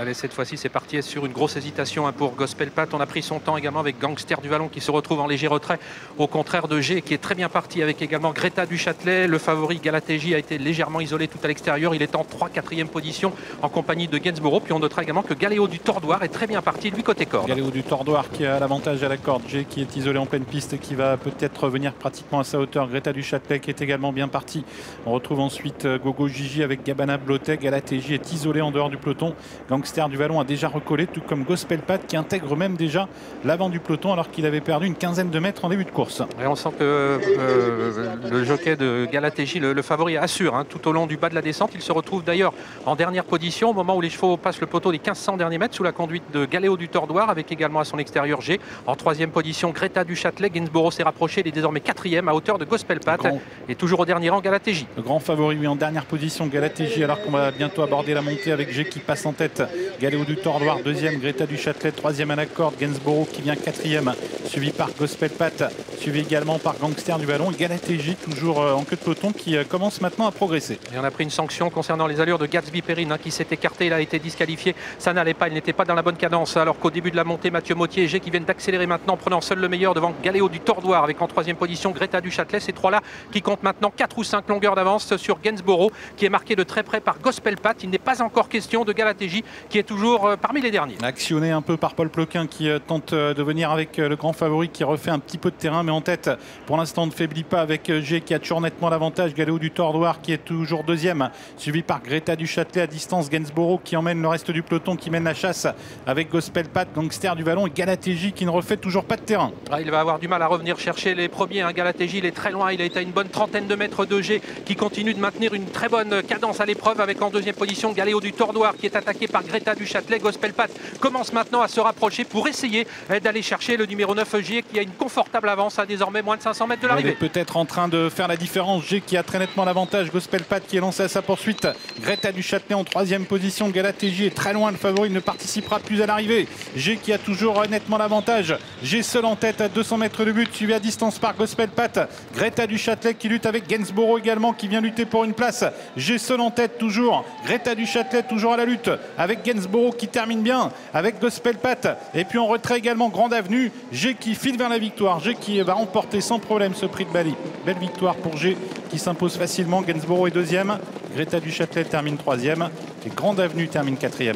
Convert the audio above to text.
Allez, cette fois-ci, c'est parti sur une grosse hésitation pour Gospel Pat. On a pris son temps également avec Gangster du Vallon qui se retrouve en léger retrait, au contraire de G qui est très bien parti avec également Greta du Châtelet. Le favori Galatéji a été légèrement isolé tout à l'extérieur. Il est en 3-4e position en compagnie de Gainsborough. Puis on notera également que Galéo du Tordoir est très bien parti, lui côté corde. Galéo du Tordoir qui a l'avantage à la corde. G qui est isolé en pleine piste et qui va peut-être revenir pratiquement à sa hauteur. Greta du Châtelet qui est également bien parti. On retrouve ensuite Gogo Gigi avec Gabana Blotet. Galatéji est isolé en dehors du peloton. Gangster du Vallon a déjà recollé, tout comme Gospel Pat qui intègre même déjà l'avant du peloton alors qu'il avait perdu une quinzaine de mètres en début de course. Et on sent que le jockey de Galatéji, le favori, assure tout au long du bas de la descente. Il se retrouve d'ailleurs en dernière position au moment où les chevaux passent le poteau des 1500 derniers mètres sous la conduite de Galéo du Tordoir avec également à son extérieur G. En 3e position, Greta du Châtelet. Gainsborough s'est rapproché, il est désormais 4e à hauteur de Gospel Pat et toujours au dernier rang Galatéji. Le grand favori, oui, en dernière position, Galatéji, alors qu'on va bientôt aborder la montée avec G qui passe en tête. Galéo du Tordoir, 2e, Greta du Châtelet, 3e à la corde, Gainsborough qui vient 4e, suivi par Gospel Pat, suivi également par Gangster du Vallon, et Galatéji toujours en queue de peloton qui commence maintenant à progresser. Et on a pris une sanction concernant les allures de Gatsby Perrine qui s'est écarté, il a été disqualifié, ça n'allait pas, il n'était pas dans la bonne cadence, alors qu'au début de la montée, Mathieu Mottier et G qui viennent d'accélérer maintenant, prenant seul le meilleur devant Galéo du Tordoir avec en 3e position Greta du Châtelet, ces trois-là qui comptent maintenant 4 ou 5 longueurs d'avance sur Gainsborough qui est marqué de très près par Gospel Pat. Il n'est pas encore question de Galatéji qui est toujours parmi les derniers. Actionné un peu par Paul Ploquin qui tente de venir avec le grand favori qui refait un petit peu de terrain mais en tête pour l'instant ne faiblit pas avec G qui a toujours nettement l'avantage. Galéo du Tordoir qui est toujours 2e, suivi par Greta du Châtelet à distance. Gainsborough qui emmène le reste du peloton, qui mène la chasse avec Gospel Pat, Gangster du Vallon et Galatéji qui ne refait toujours pas de terrain. Il va avoir du mal à revenir chercher les premiers. Galatéji, il est très loin, il est à une bonne trentaine de mètres de G qui continue de maintenir une très bonne cadence à l'épreuve avec en 2e position Galéo du Tordoir qui est attaqué par Greta du Châtelet. Gospel Pat commence maintenant à se rapprocher pour essayer d'aller chercher le numéro 9 G qui a une confortable avance à désormais moins de 500 mètres de l'arrivée. Il est peut-être en train de faire la différence. G qui a très nettement l'avantage. Gospel Pat qui est lancé à sa poursuite. Greta du Châtelet en 3e position. Galatéji est très loin. Le favori ne participera plus à l'arrivée. G qui a toujours nettement l'avantage. G seul en tête à 200 mètres de but, suivi à distance par Gospel Pat. Greta du Châtelet qui lutte avec Gainsborough également qui vient lutter pour une place. G seul en tête toujours. Greta du Châtelet toujours à la lutte avec Gainsborough qui termine bien avec Gospel Pat. Et puis en retrait également Grande Avenue. G qui file vers la victoire. G qui va remporter sans problème ce prix de Bali. Belle victoire pour G qui s'impose facilement. Gainsborough est 2e. Greta du Châtelet termine 3e. Et Grande Avenue termine 4e.